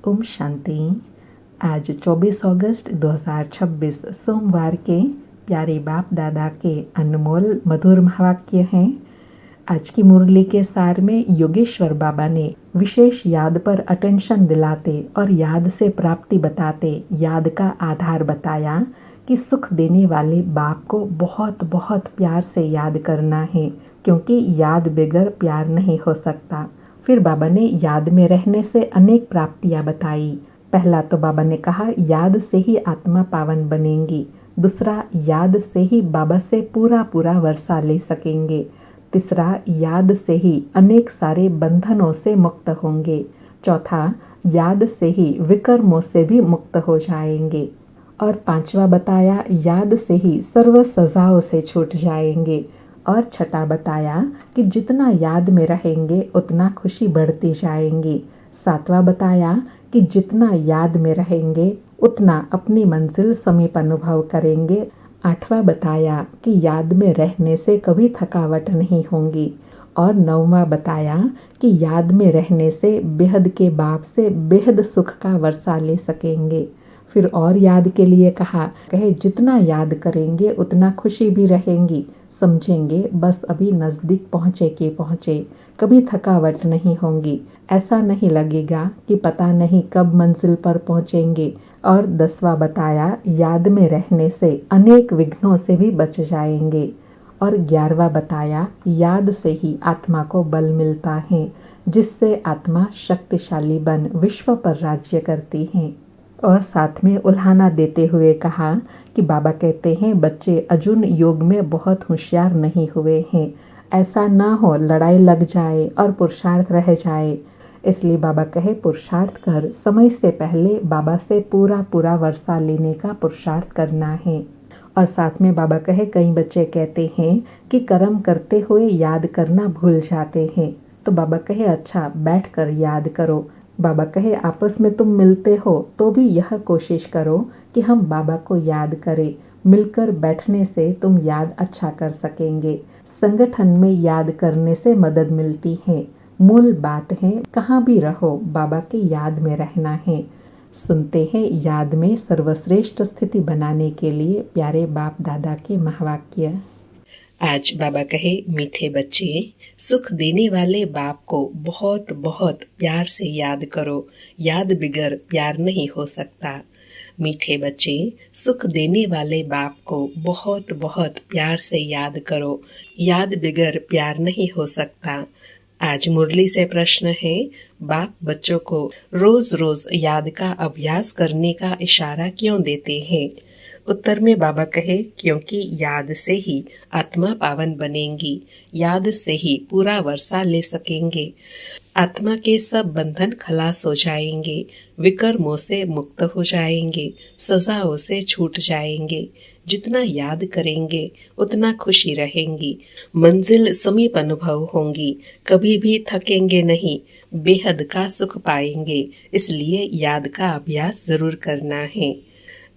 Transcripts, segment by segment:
ओम शांति। आज 24 अगस्त 2026 सोमवार के प्यारे बाप दादा के अनमोल मधुर महावाक्य हैं। आज की मुरली के सार में योगेश्वर बाबा ने विशेष याद पर अटेंशन दिलाते और याद से प्राप्ति बताते याद का आधार बताया कि सुख देने वाले बाप को बहुत बहुत प्यार से याद करना है, क्योंकि याद बगैर प्यार नहीं हो सकता। फिर बाबा ने याद में रहने से अनेक प्राप्तियां बताई। पहला तो बाबा ने कहा याद से ही आत्मा पावन बनेंगी। दूसरा, याद से ही बाबा से पूरा पूरा वर्षा ले सकेंगे। तीसरा, याद से ही अनेक सारे बंधनों से मुक्त होंगे। चौथा, याद से ही विकर्मों से भी मुक्त हो जाएंगे। और पांचवा बताया याद से ही सर्व सजाओं से छूट जाएंगे। और छठा बताया कि जितना याद में रहेंगे उतना खुशी बढ़ती जाएंगी। सातवां बताया कि जितना याद में रहेंगे उतना अपनी मंजिल समीप अनुभव करेंगे। आठवां बताया कि याद में रहने से कभी थकावट नहीं होगी। और नौवां बताया कि याद में रहने से बेहद के बाप से बेहद सुख का वर्षा ले सकेंगे। फिर और याद के लिए कहे जितना याद करेंगे उतना खुशी भी रहेंगी। समझेंगे बस अभी नज़दीक पहुँचे के पहुँचे, कभी थकावट नहीं होगी। ऐसा नहीं लगेगा कि पता नहीं कब मंजिल पर पहुँचेंगे। और 10वां बताया याद में रहने से अनेक विघ्नों से भी बच जाएंगे। और 11वां बताया याद से ही आत्मा को बल मिलता है, जिससे आत्मा शक्तिशाली बन विश्व पर राज्य करती है। और साथ में उल्हाना देते हुए कहा कि बाबा कहते हैं बच्चे अर्जुन योग में बहुत होशियार नहीं हुए हैं। ऐसा ना हो लड़ाई लग जाए और पुरुषार्थ रह जाए। इसलिए बाबा कहे पुरुषार्थ कर, समय से पहले बाबा से पूरा पूरा वर्षा लेने का पुरुषार्थ करना है। और साथ में बाबा कहे कई बच्चे कहते हैं कि कर्म करते हुए याद करना भूल जाते हैं। तो बाबा कहे अच्छा बैठ कर याद करो। बाबा कहे आपस में तुम मिलते हो तो भी यह कोशिश करो कि हम बाबा को याद करें। मिलकर बैठने से तुम याद अच्छा कर सकेंगे। संगठन में याद करने से मदद मिलती है। मूल बात है कहाँ भी रहो बाबा के याद में रहना है। सुनते हैं याद में सर्वश्रेष्ठ स्थिति बनाने के लिए प्यारे बाप दादा के महावाक्य। आज बाबा कहे मीठे बच्चे, सुख देने वाले बाप को बहुत बहुत प्यार से याद करो। याद बिगर प्यार नहीं हो सकता। मीठे बच्चे, सुख देने वाले बाप को बहुत बहुत प्यार से याद करो। याद बिगर प्यार नहीं हो सकता। आज मुरली से प्रश्न है, बाप बच्चों को रोज रोज याद का अभ्यास करने का इशारा क्यों देते हैं? उत्तर में बाबा कहे क्योंकि याद से ही आत्मा पावन बनेंगी। याद से ही पूरा वर्षा ले सकेंगे। आत्मा के सब बंधन खलास हो जाएंगे। विकर्मों से मुक्त हो जाएंगे। सजाओं से छूट जाएंगे। जितना याद करेंगे उतना खुशी रहेंगी। मंजिल समीप अनुभव होंगी। कभी भी थकेंगे नहीं। बेहद का सुख पाएंगे। इसलिए याद का अभ्यास जरूर करना है।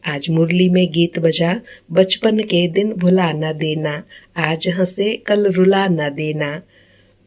आज मुरली में गीत बजा, बचपन के दिन भुला न देना, आज हंसे कल रुला न देना।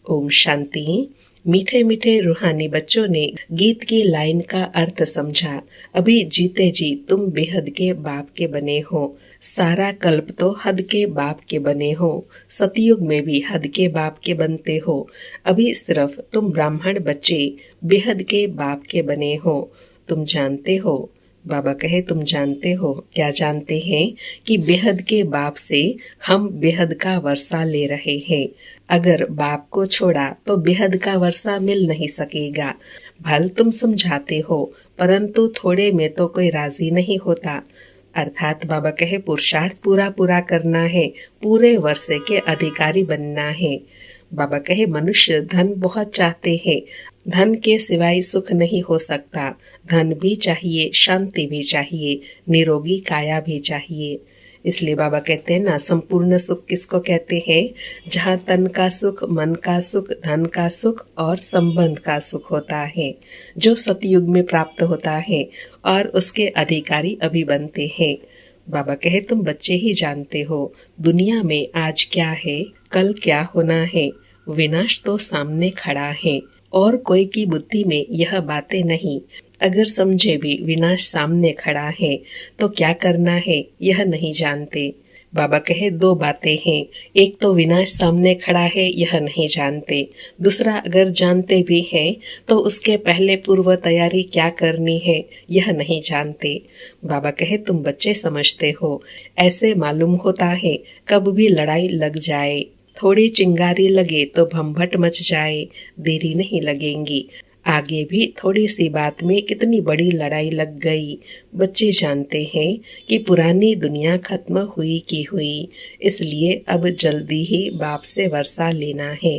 ओम शांति। मीठे मीठे रूहानी बच्चों ने गीत की लाइन का अर्थ समझा। अभी जीते जी तुम बेहद के बाप के बने हो। सारा कल्प तो हद के बाप के बने हो। सतयुग में भी हद के बाप के बनते हो। अभी सिर्फ तुम ब्राह्मण बच्चे बेहद के बाप के बने हो। तुम जानते हो, बाबा कहे तुम जानते हो, क्या जानते हैं कि बेहद के बाप से हम बेहद का वर्षा ले रहे हैं। अगर बाप को छोड़ा तो बेहद का वर्षा मिल नहीं सकेगा। भल तुम समझाते हो, परंतु थोड़े में तो कोई राजी नहीं होता। अर्थात बाबा कहे पुरुषार्थ पूरा पूरा करना है, पूरे वर्षे के अधिकारी बनना है। बाबा कहे मनुष्य धन बहुत चाहते हैं। धन के सिवाय सुख नहीं हो सकता। धन भी चाहिए, शांति भी चाहिए, निरोगी काया भी चाहिए। इसलिए बाबा कहते हैं ना, संपूर्ण सुख किसको कहते हैं? जहाँ तन का सुख, मन का सुख, धन का सुख और संबंध का सुख होता है, जो सतयुग में प्राप्त होता है और उसके अधिकारी अभी बनते हैं। बाबा कहे तुम बच्चे ही जानते हो दुनिया में आज क्या है, कल क्या होना है। विनाश तो सामने खड़ा है। और कोई की बुद्धि में यह बातें नहीं। अगर समझे भी विनाश सामने खड़ा है तो क्या करना है यह नहीं जानते। बाबा कहे दो बातें हैं, एक तो विनाश सामने खड़ा है यह नहीं जानते, दूसरा अगर जानते भी हैं तो उसके पहले पूर्व तैयारी क्या करनी है यह नहीं जानते। बाबा कहे तुम बच्चे समझते हो, ऐसे मालूम होता है कब भी लड़ाई लग जाए, थोड़ी चिंगारी लगे तो भम्भट मच जाए, देरी नहीं लगेंगी। आगे भी थोड़ी सी बात में कितनी बड़ी लड़ाई लग गई। बच्चे जानते हैं कि पुरानी दुनिया खत्म हुई की हुई, इसलिए अब जल्दी ही बाप से वर्षा लेना है।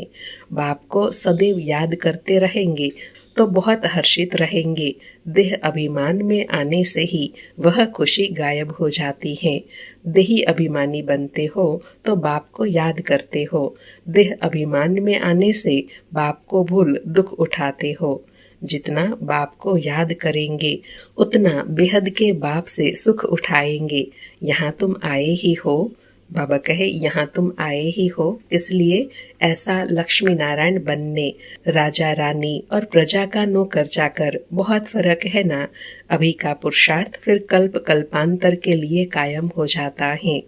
बाप को सदैव याद करते रहेंगे तो बहुत हर्षित रहेंगे। देह अभिमान में आने से ही वह खुशी गायब हो जाती है। देही अभिमानी बनते हो तो बाप को याद करते हो, देह अभिमान में आने से बाप को भूल दुख उठाते हो। जितना बाप को याद करेंगे उतना बेहद के बाप से सुख उठाएंगे। यहाँ तुम आए ही हो, बाबा कहे यहाँ तुम आए ही हो किस लिए? ऐसा लक्ष्मी नारायण बनने, राजा रानी और प्रजा का नौकर चाकर बहुत फर्क है ना। अभी का पुरुषार्थ फिर कल्प कल्पांतर के लिए कायम हो जाता है।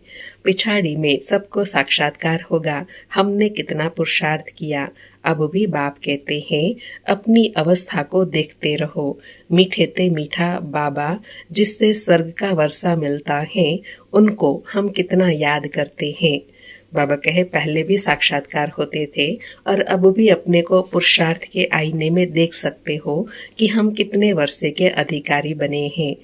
पिछाड़ी में सबको साक्षात्कार होगा, हमने कितना पुरुषार्थ किया। अब भी बाप कहते हैं अपनी अवस्था को देखते रहो। मीठे ते मीठा बाबा जिससे स्वर्ग का वर्षा मिलता है उनको हम कितना याद करते हैं। बाबा कहे पहले भी साक्षात्कार होते थे और अब भी अपने को पुरुषार्थ के आईने में देख सकते हो कि हम कितने वर्षे के अधिकारी बने हैं।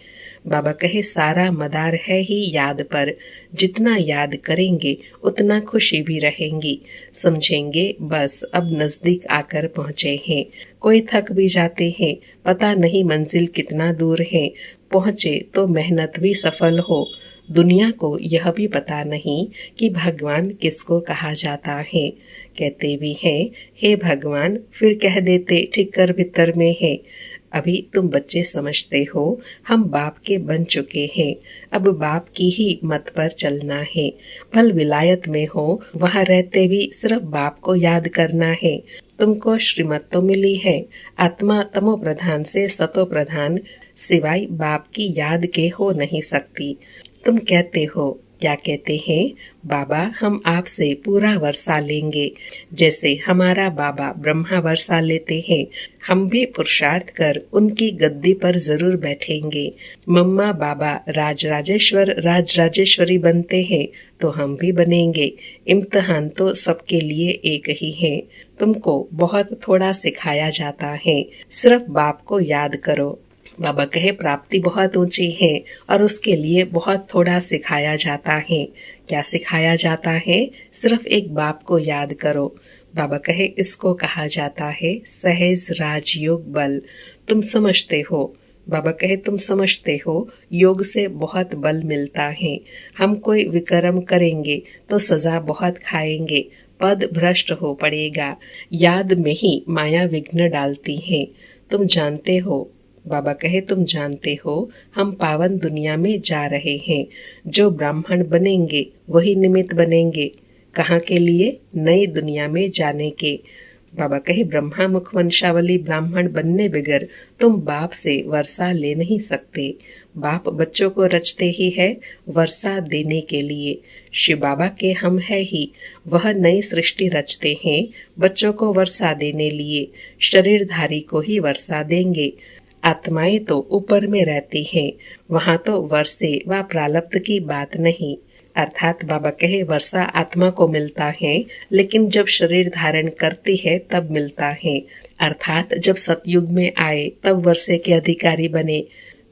बाबा कहे सारा मदार है ही याद पर, जितना याद करेंगे उतना खुशी भी रहेंगी। समझेंगे बस अब नजदीक आकर पहुँचे हैं। कोई थक भी जाते हैं, पता नहीं मंजिल कितना दूर है, पहुँचे तो मेहनत भी सफल हो। दुनिया को यह भी पता नहीं कि भगवान किसको कहा जाता है। कहते भी हैं हे भगवान, फिर कह देते ठीक कर भीतर में है। अभी तुम बच्चे समझते हो हम बाप के बन चुके हैं, अब बाप की ही मत पर चलना है। भल विलायत में हो वहाँ रहते भी सिर्फ बाप को याद करना है। तुमको श्रीमत तो मिली है, आत्मा तमो प्रधान से सतो प्रधान सिवाय बाप की याद के हो नहीं सकती। तुम कहते हो, क्या कहते हैं? बाबा हम आपसे पूरा वर्षा लेंगे, जैसे हमारा बाबा ब्रह्मा वर्षा लेते हैं। हम भी पुरुषार्थ कर उनकी गद्दी पर जरूर बैठेंगे। मम्मा बाबा राजराजेश्वर राजराजेश्वरी बनते हैं तो हम भी बनेंगे। इम्तिहान तो सबके लिए एक ही है। तुमको बहुत थोड़ा सिखाया जाता है, सिर्फ बाप को याद करो। बाबा कहे प्राप्ति बहुत ऊंची है और उसके लिए बहुत थोड़ा सिखाया जाता है। क्या सिखाया जाता है? सिर्फ एक बाप को याद करो। बाबा कहे इसको कहा जाता है सहज राजयोग बल। तुम समझते हो? बाबा कहे तुम समझते हो योग से बहुत बल मिलता है। हम कोई विक्रम करेंगे तो सजा बहुत खाएंगे, पद भ्रष्ट हो पड़ेगा। याद में ही माया विघ्न डालती है। तुम जानते हो? बाबा कहे तुम जानते हो हम पावन दुनिया में जा रहे हैं। जो ब्राह्मण बनेंगे वही निमित्त बनेंगे। कहाँ के लिए? नई दुनिया में जाने के। बाबा कहे ब्रह्मा मुख वंशावली ब्राह्मण बनने बगैर तुम बाप से वर्षा ले नहीं सकते। बाप बच्चों को रचते ही है वर्षा देने के लिए। शिव बाबा के हम है ही, वह नई सृष्टि रचते हैं बच्चों को वर्षा देने लिए। शरीरधारी को ही वर्षा देंगे। आत्माएं तो ऊपर में रहती हैं, वहाँ तो वर्षे व प्रारब्ध की बात नहीं। अर्थात बाबा कहे वर्षा आत्मा को मिलता है, लेकिन जब शरीर धारण करती है तब मिलता है। अर्थात जब सतयुग में आए तब वर्षे के अधिकारी बने।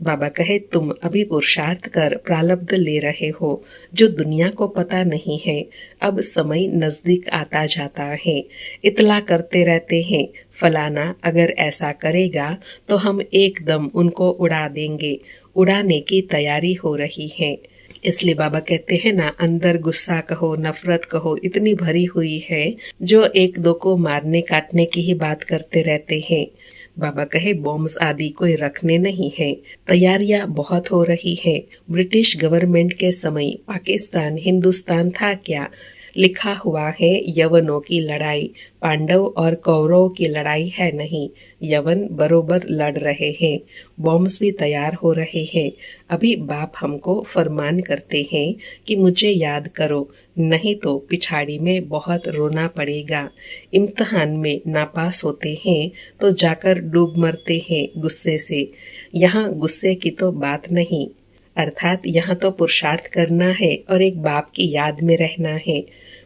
बाबा कहे तुम अभी पुरुषार्थ कर प्रारब्ध ले रहे हो जो दुनिया को पता नहीं है। अब समय नजदीक आता जाता है, इतला करते रहते हैं फलाना अगर ऐसा करेगा तो हम एकदम उनको उड़ा देंगे। उड़ाने की तैयारी हो रही है। इसलिए बाबा कहते हैं ना, अंदर गुस्सा कहो नफरत कहो इतनी भरी हुई है जो एक दो को मारने काटने की ही बात करते रहते हैं। बाबा कहे बॉम्ब्स आदि कोई रखने नहीं है, तैयारियां बहुत हो रही है। ब्रिटिश गवर्नमेंट के समय पाकिस्तान हिंदुस्तान था क्या? लिखा हुआ है यवनों की लड़ाई, पांडव और कौरव की लड़ाई है नहीं। यवन बरोबर लड़ रहे हैं, बॉम्ब्स भी तैयार हो रहे हैं। अभी बाप हमको फरमान करते हैं कि मुझे याद करो, नहीं तो पिछाड़ी में बहुत रोना पड़ेगा। इम्तिहान में नापास होते हैं तो जाकर डूब मरते हैं गुस्से से। यहाँ गुस्से की तो बात नहीं, अर्थात यहाँ तो पुरुषार्थ करना है और एक बाप की याद में रहना है।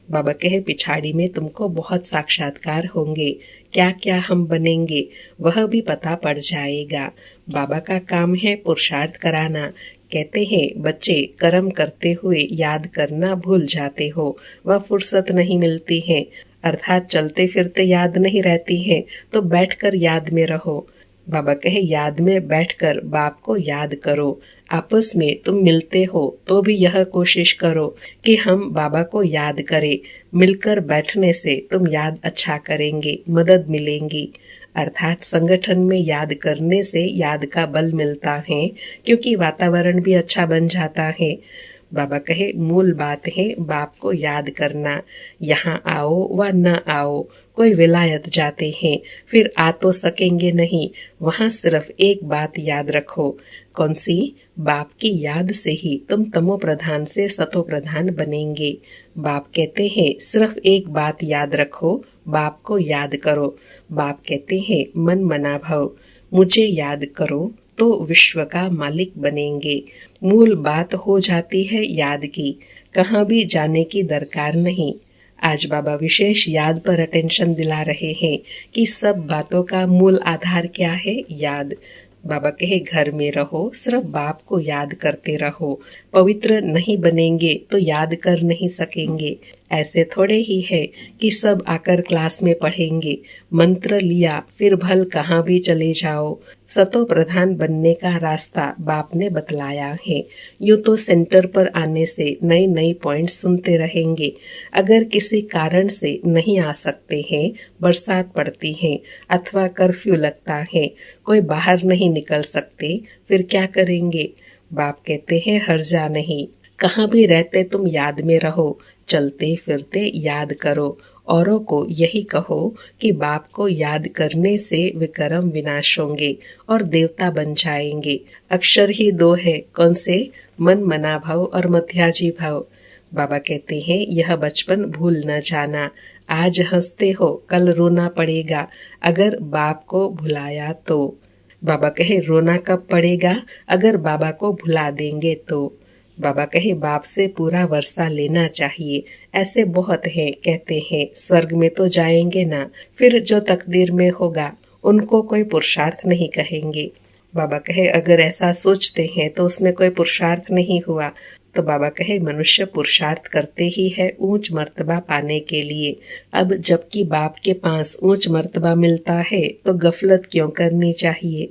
बाबा कहे पिछाड़ी में तुमको बहुत साक्षात्कार होंगे, क्या क्या हम बनेंगे वह भी पता पड़ जाएगा। बाबा का काम है पुरुषार्थ कराना। कहते हैं बच्चे कर्म करते हुए याद करना भूल जाते हो, वह फुर्सत नहीं मिलती है, अर्थात चलते फिरते याद नहीं रहती है, तो बैठकर याद में रहो। बाबा कहे याद में बैठकर बाप को याद करो। आपस में तुम मिलते हो तो भी यह कोशिश करो कि हम बाबा को याद करें। मिलकर बैठने से तुम याद अच्छा करेंगे, मदद मिलेंगी। अर्थात संगठन में याद करने से याद का बल मिलता है, क्योंकि वातावरण भी अच्छा बन जाता है। बाबा कहे मूल बात है बाप को याद करना। यहाँ आओ व न आओ, कोई विलायत जाते हैं फिर आ तो सकेंगे नहीं, वहाँ सिर्फ एक बात याद रखो। कौन सी? बाप की याद से ही तुम तमो प्रधान से सतो प्रधान बनेंगे। बाप कहते हैं सिर्फ एक बात याद रखो, बाप को याद करो। बाप कहते हैं मन मना भव, मुझे याद करो तो विश्व का मालिक बनेंगे। मूल बात हो जाती है याद की, कहाँ भी जाने की दरकार नहीं। आज बाबा विशेष याद पर अटेंशन दिला रहे हैं कि सब बातों का मूल आधार क्या है? याद। बाबा कहे घर में रहो, सिर्फ बाप को याद करते रहो। पवित्र नहीं बनेंगे तो याद कर नहीं सकेंगे। ऐसे थोड़े ही है कि सब आकर क्लास में पढ़ेंगे, मंत्र लिया फिर भल कहाँ भी चले जाओ। सतो प्रधान बनने का रास्ता बाप ने बतलाया है। यूं तो सेंटर पर आने से नए नए पॉइंट्स सुनते रहेंगे। अगर किसी कारण से नहीं आ सकते हैं, बरसात पड़ती है अथवा कर्फ्यू लगता है, कोई बाहर नहीं निकल सकते, फिर क्या करेंगे? बाप कहते हैं हर्जा नहीं, कहाँ भी रहते तुम याद में रहो, चलते फिरते याद करो। औरों को यही कहो कि बाप को याद करने से विकर्म विनाश होंगे और देवता बन जाएंगे। अक्षर ही दो है, कौन से? मन मना भाव और मध्याजी भाव। बाबा कहते हैं यह बचपन भूल न जाना। आज हंसते हो, कल रोना पड़ेगा अगर बाप को भुलाया तो। बाबा कहे रोना कब पड़ेगा? अगर बाबा को भुला देंगे तो। बाबा कहे बाप से पूरा वर्षा लेना चाहिए। ऐसे बहुत हैं, कहते हैं स्वर्ग में तो जाएंगे ना, फिर जो तकदीर में होगा उनको कोई पुरुषार्थ नहीं कहेंगे। बाबा कहे अगर ऐसा सोचते हैं तो उसमें कोई पुरुषार्थ नहीं हुआ। तो बाबा कहे मनुष्य पुरुषार्थ करते ही है ऊंच मर्तबा पाने के लिए। अब जबकि बाप के पास ऊंच मर्तबा मिलता है तो गफलत क्यों करनी चाहिए?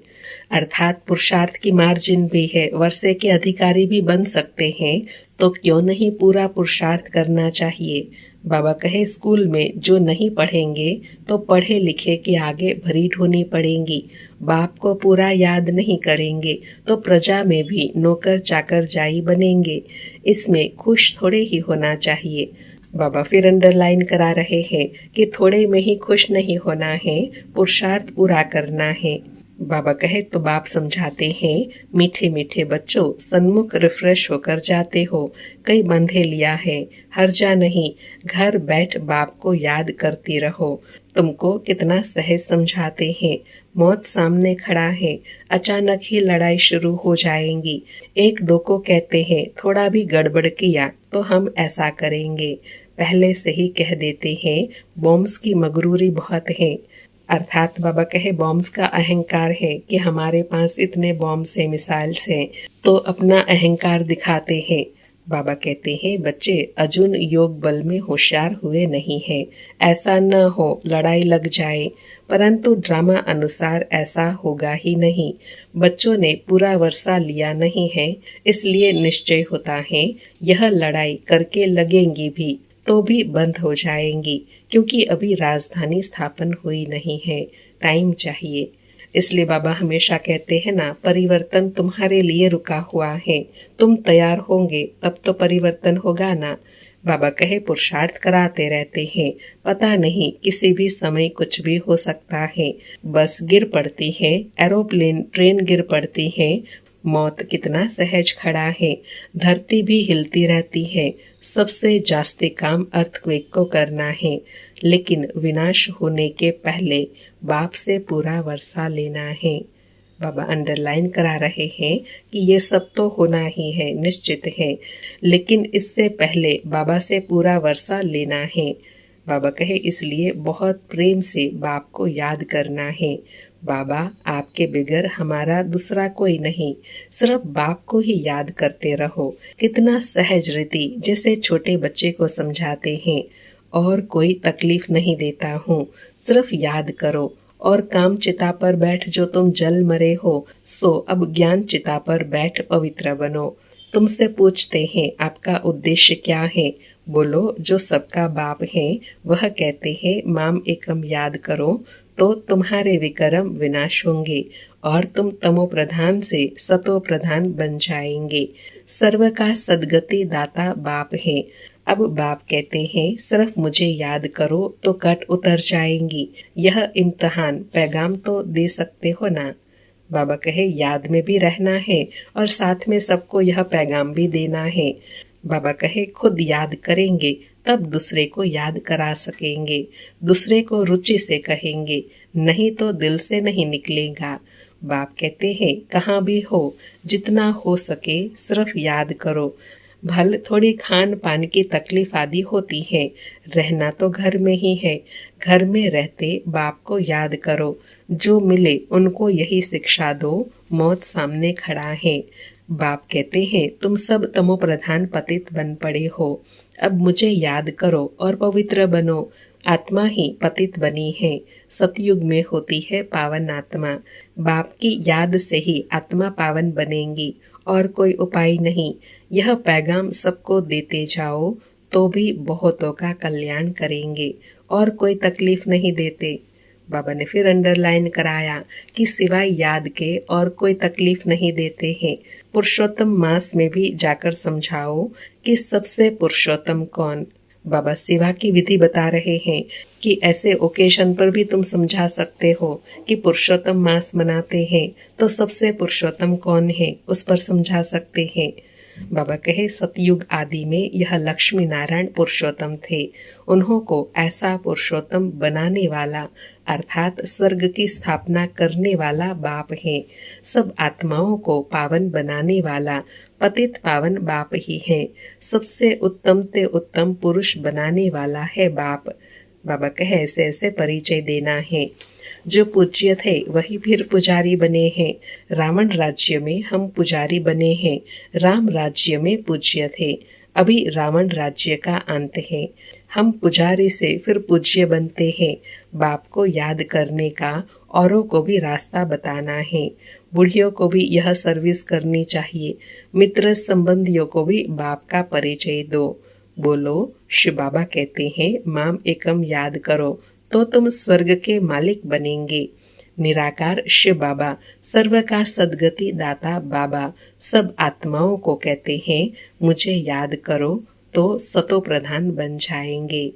अर्थात पुरुषार्थ की मार्जिन भी है, वर्षे के अधिकारी भी बन सकते हैं, तो क्यों नहीं पूरा पुरुषार्थ करना चाहिए? बाबा कहे स्कूल में जो नहीं पढ़ेंगे तो पढ़े लिखे के आगे भरी ढोनी पड़ेंगी। बाप को पूरा याद नहीं करेंगे तो प्रजा में भी नौकर चाकर जाई बनेंगे। इसमें खुश थोड़े ही होना चाहिए। बाबा फिर अंडरलाइन करा रहे हैं कि थोड़े में ही खुश नहीं होना है, पुरुषार्थ पूरा करना है। बाबा कहे तो बाप समझाते हैं मीठे मीठे बच्चों, सन्मुख रिफ्रेश होकर जाते हो, कई बंधे लिया है, हर्जा नहीं, घर बैठ बाप को याद करती रहो। तुमको कितना सहज समझाते हैं। मौत सामने खड़ा है, अचानक ही लड़ाई शुरू हो जाएंगी। एक दो को कहते हैं थोड़ा भी गड़बड़ किया तो हम ऐसा करेंगे। पहले से ही कह देते हैं बॉम्ब्स की मगरूरी बहुत है। अर्थात बाबा कहे बॉम्ब्स का अहंकार है कि हमारे पास इतने बॉम्ब्स हैं, मिसाइल्स हैं, तो अपना अहंकार दिखाते हैं। बाबा कहते हैं बच्चे अर्जुन योग बल में होशियार हुए नहीं है, ऐसा न हो लड़ाई लग जाए, परंतु ड्रामा अनुसार ऐसा होगा ही नहीं। बच्चों ने पूरा वर्षा लिया नहीं है, इसलिए निश्चय होता है यह लड़ाई करके लगेंगी भी तो भी बंद हो जाएंगी, क्योंकि अभी राजधानी स्थापन हुई नहीं है, टाइम चाहिए। इसलिए बाबा हमेशा कहते हैं ना, परिवर्तन तुम्हारे लिए रुका हुआ है, तुम तैयार होंगे तब तो परिवर्तन होगा ना। बाबा कहे पुरुषार्थ कराते रहते हैं, पता नहीं किसी भी समय कुछ भी हो सकता है। बस गिर पड़ती है, एरोप्लेन ट्रेन गिर पड़ती है, मौत कितना सहज खड़ा है, धरती भी हिलती रहती है। सबसे जास्ती काम अर्थक्वेक को करना है, लेकिन विनाश होने के पहले बाप से पूरा वर्षा लेना है। बाबा अंडरलाइन करा रहे हैं कि ये सब तो होना ही है, निश्चित है, लेकिन इससे पहले बाबा से पूरा वर्षा लेना है। बाबा कहे इसलिए बहुत प्रेम से बाप को याद करना है। बाबा आपके बगैर हमारा दूसरा कोई नहीं, सिर्फ बाप को ही याद करते रहो। कितना सहज रीति, जैसे छोटे बच्चे को समझाते हैं। और कोई तकलीफ नहीं देता हूँ, सिर्फ याद करो। और काम चिता पर बैठ जो तुम जल मरे हो, सो अब ज्ञान चिता पर बैठ पवित्र बनो। तुमसे पूछते हैं आपका उद्देश्य क्या है, बोलो जो सबका बाप है वह कहते हैं माम एकम याद करो तो तुम्हारे विक्रम विनाश होंगे और तुम तमो प्रधान से सतो प्रधान बन जाएंगे। सर्व का सदगति दाता बाप है। अब बाप कहते हैं सिर्फ मुझे याद करो तो कट उतर जाएंगी। यह इम्तहान पैगाम तो दे सकते हो ना। बाबा कहे याद में भी रहना है और साथ में सबको यह पैगाम भी देना है। बाबा कहे खुद याद करेंगे तब दूसरे को याद करा सकेंगे, दूसरे को रुचि से कहेंगे, नहीं तो दिल से नहीं निकलेगा। बाप कहते हैं कहाँ भी हो, जितना हो सके सिर्फ याद करो। भल थोड़ी खान पान की तकलीफ आदि होती है, रहना तो घर में ही है। घर में रहते बाप को याद करो, जो मिले उनको यही शिक्षा दो, मौत सामने खड़ा है। बाप कहते हैं तुम सब तमो प्रधान पतित बन पड़े हो, अब मुझे याद करो और पवित्र बनो। आत्मा ही पतित बनी है, सतयुग में होती है पावन आत्मा। बाप की याद से ही आत्मा पावन बनेंगी और कोई उपाय नहीं। यह पैगाम सबको देते जाओ तो भी बहुतों का कल्याण करेंगे और कोई तकलीफ नहीं देते। बाबा ने फिर अंडरलाइन कराया कि सिवाय याद के और कोई तकलीफ नहीं देते हैं। पुरुषोत्तम मास में भी जाकर समझाओ कि सबसे पुरुषोत्तम कौन। बाबा सेवा की विधि बता रहे हैं कि ऐसे ओकेजन पर भी तुम समझा सकते हो कि पुरुषोत्तम मास मनाते हैं तो सबसे पुरुषोत्तम कौन है, उस पर समझा सकते हैं। बाबा कहे सतयुग आदि में यह लक्ष्मी नारायण पुरुषोत्तम थे। उन्हों को ऐसा पुरुषोत्तम बनाने वाला अर्थात स्वर्ग की स्थापना करने वाला बाप है। सब आत्माओं को पावन बनाने वाला पतित पावन बाप ही है। सबसे उत्तम ते उत्तम पुरुष बनाने वाला है बाप। बाबा कहे ऐसे ऐसे परिचय देना है। जो पूज्य थे वही फिर पुजारी बने हैं। रावण राज्य में हम पुजारी बने हैं, राम राज्य में पूज्य थे। अभी रावण राज्य का अंत है। हम पुजारी से फिर पूज्य बनते हैं। बाप को याद करने का औरों को भी रास्ता बताना है। बुढ़ियों को भी यह सर्विस करनी चाहिए। मित्र संबंधियों को भी बाप का परिचय दो। बोलो शिव बाबा कहते हैं माम एकम याद करो तो तुम स्वर्ग के मालिक बनेंगे। निराकार शिव बाबा, सर्व का सदगति दाता बाबा, सब आत्माओं को कहते हैं मुझे याद करो तो सतो प्रधान बन जाएंगे।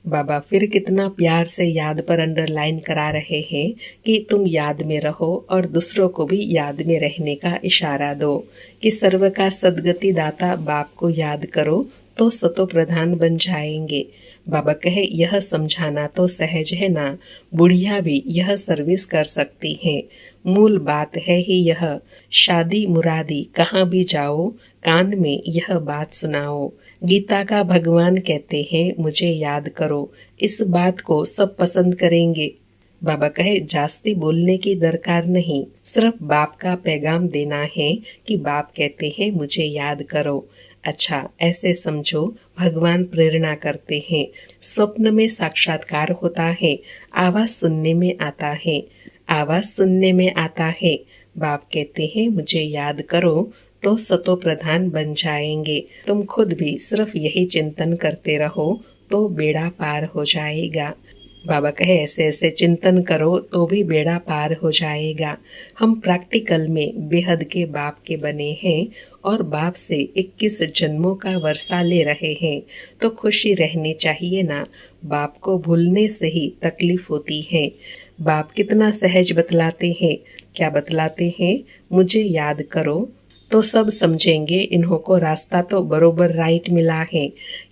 बाबा फिर कितना प्यार से याद पर अंडरलाइन करा रहे हैं कि तुम याद में रहो और दूसरों को भी याद में रहने का इशारा दो कि सर्व का सदगति दाता बाप को याद करो तो सतो प्रधान बन जाएंगे। बाबा कहे यह समझाना तो सहज है ना, बुढ़िया भी यह सर्विस कर सकती है। मूल बात है ही यह, शादी मुरादी कहाँ भी जाओ कान में यह बात सुनाओ। गीता का भगवान कहते हैं मुझे याद करो, इस बात को सब पसंद करेंगे। बाबा कहे जास्ती बोलने की दरकार नहीं, सिर्फ बाप का पैगाम देना है कि बाप कहते हैं मुझे याद करो। अच्छा ऐसे समझो भगवान प्रेरणा करते हैं, स्वप्न में साक्षात्कार होता है, आवाज सुनने में आता है, आवाज सुनने में आता है। बाप कहते हैं मुझे याद करो तो सतो प्रधान बन जाएंगे। तुम खुद भी सिर्फ यही चिंतन करते रहो तो बेड़ा पार हो जाएगा। बाबा कहे ऐसे ऐसे चिंतन करो तो भी बेड़ा पार हो जाएगा। हम प्रैक्टिकल में बेहद के बाप के बने हैं और बाप से 21 जन्मों का वर्षा ले रहे हैं, तो खुशी रहनी चाहिए ना। बाप को भूलने से ही तकलीफ होती है। बाप कितना सहज बतलाते हैं। क्या बतलाते हैं? मुझे याद करो तो सब समझेंगे इन्हों को रास्ता तो बरोबर राइट मिला है।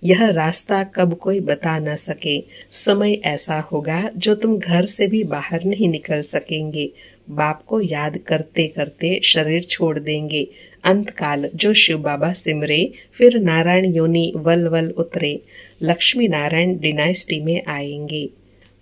यह रास्ता कब कोई बता न सके। समय ऐसा होगा जो तुम घर से भी बाहर नहीं निकल सकेंगे। बाप को याद करते करते शरीर छोड़ देंगे। अंतकाल जो शिव बाबा सिमरे, फिर नारायण योनि वल वल उतरे, लक्ष्मी नारायण डिनाइस्टी में आएंगे।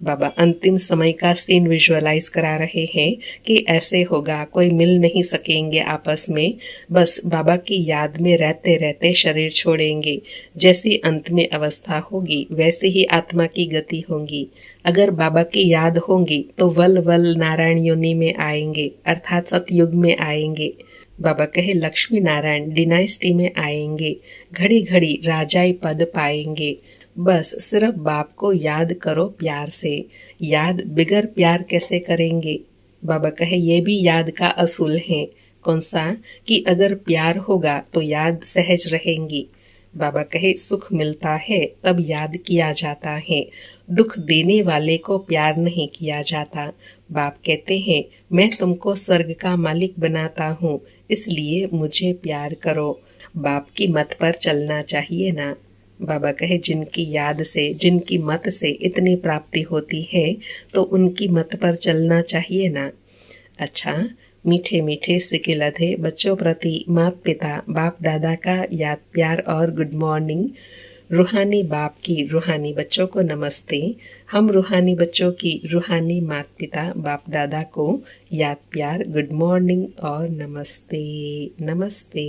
बाबा अंतिम समय का सीन विजुअलाइज करा रहे हैं कि ऐसे होगा, कोई मिल नहीं सकेंगे आपस में, बस बाबा की याद में रहते रहते शरीर छोड़ेंगे। जैसी अंत में अवस्था होगी वैसे ही आत्मा की गति होगी। अगर बाबा की याद होंगी तो वल वल नारायण योनि में आएंगे, अर्थात सतयुग में आएंगे। बाबा कहे लक्ष्मी नारायण डिनाइस्टी में आएंगे, घड़ी घड़ी राजाई पद पाएंगे। बस सिर्फ बाप को याद करो प्यार से। याद बिगर प्यार कैसे करेंगे? बाबा कहे ये भी याद का असूल है। कौन सा? कि अगर प्यार होगा तो याद सहज रहेंगी। बाबा कहे सुख मिलता है तब याद किया जाता है, दुख देने वाले को प्यार नहीं किया जाता। बाप कहते हैं मैं तुमको स्वर्ग का मालिक बनाता हूँ, इसलिए मुझे प्यार करो। बाप की मत पर चलना चाहिए ना। बाबा कहे जिनकी याद से, जिनकी मत से इतनी प्राप्ति होती है तो उनकी मत पर चलना चाहिए ना। अच्छा, मीठे मीठे सिके लधे बच्चों प्रति माता पिता बाप दादा का याद प्यार और गुड मॉर्निंग। रूहानी बाप की रूहानी बच्चों को नमस्ते। हम रूहानी बच्चों की रूहानी माता पिता बाप दादा को याद प्यार, गुड मॉर्निंग और नमस्ते नमस्ते।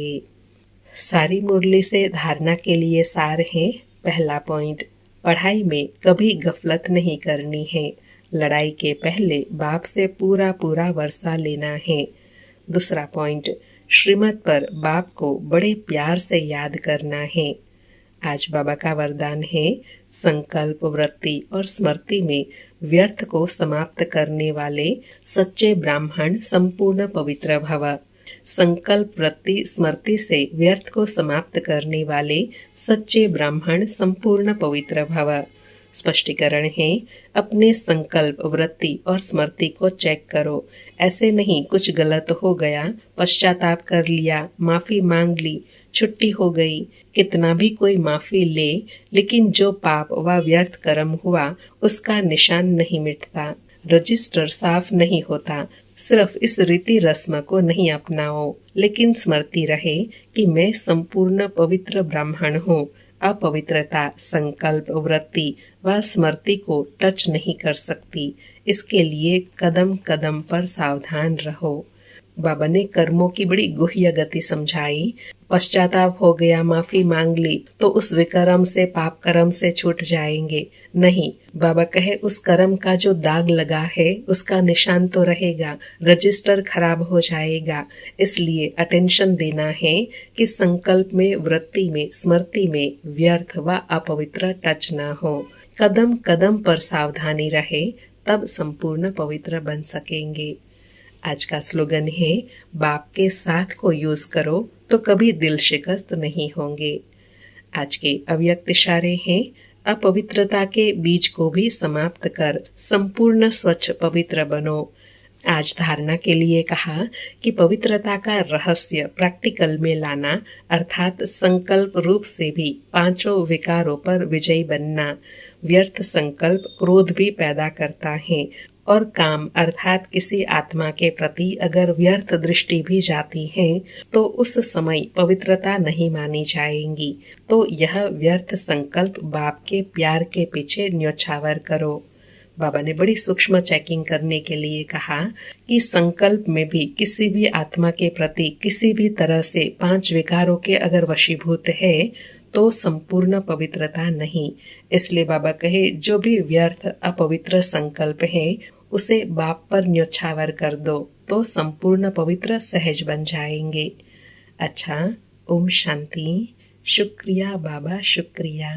सारी मुरली से धारणा के लिए सार है। पहला पॉइंट, पढ़ाई में कभी गफलत नहीं करनी है। लड़ाई के पहले बाप से पूरा पूरा वर्षा लेना है। दूसरा पॉइंट, श्रीमत पर बाप को बड़े प्यार से याद करना है। आज बाबा का वरदान है, संकल्प वृत्ति और स्मृति में व्यर्थ को समाप्त करने वाले सच्चे ब्राह्मण संपूर्ण पवित्र भव। संकल्प वृत्ति स्मृति से व्यर्थ को समाप्त करने वाले सच्चे ब्राह्मण संपूर्ण पवित्र भव। स्पष्टीकरण है, अपने संकल्प वृत्ति और स्मृति को चेक करो। ऐसे नहीं कुछ गलत हो गया, पश्चाताप कर लिया, माफी मांग ली, छुट्टी हो गई। कितना भी कोई माफी ले, लेकिन जो पाप व व्यर्थ कर्म हुआ उसका निशान नहीं मिटता, रजिस्टर साफ नहीं होता। सिर्फ इस रीति रस्म को नहीं अपनाओ, लेकिन स्मृति रहे कि मैं संपूर्ण पवित्र ब्राह्मण हूँ। अपवित्रता संकल्प वृत्ति व स्मृति को टच नहीं कर सकती। इसके लिए कदम कदम पर सावधान रहो। बाबा ने कर्मों की बड़ी गुह्य गति समझाई। पश्चाताप हो गया, माफी मांग ली तो उस विकर्म से, पाप कर्म से छूट जाएंगे? नहीं, बाबा कहे उस कर्म का जो दाग लगा है उसका निशान तो रहेगा, रजिस्टर खराब हो जाएगा। इसलिए अटेंशन देना है कि संकल्प में, वृत्ति में, स्मृति में व्यर्थ व अपवित्र टच न हो। कदम कदम पर सावधानी रहे, तब संपूर्ण पवित्र बन सकेंगे। आज का स्लोगन है, बाप के साथ को यूज करो तो कभी दिल शिकस्त नहीं होंगे। आज के अव्यक्त इशारे हैं, अपवित्रता के बीज को भी समाप्त कर संपूर्ण स्वच्छ पवित्र बनो। आज धारणा के लिए कहा कि पवित्रता का रहस्य प्रैक्टिकल में लाना, अर्थात संकल्प रूप से भी पांचों विकारों पर विजयी बनना। व्यर्थ संकल्प क्रोध भी पैदा करता है और काम अर्थात किसी आत्मा के प्रति अगर व्यर्थ दृष्टि भी जाती है तो उस समय पवित्रता नहीं मानी जाएंगी। तो यह व्यर्थ संकल्प बाप के प्यार के पीछे न्योछावर करो। बाबा ने बड़ी सूक्ष्म चेकिंग करने के लिए कहा कि संकल्प में भी किसी भी आत्मा के प्रति किसी भी तरह से 5 विकारों के अगर वशीभूत है तो संपूर्ण पवित्रता नहीं। इसलिए बाबा कहे जो भी व्यर्थ अपवित्र संकल्प है उसे बाप पर न्योछावर कर दो तो संपूर्ण पवित्र सहज बन जाएंगे। अच्छा, ओम शांति। शुक्रिया बाबा, शुक्रिया।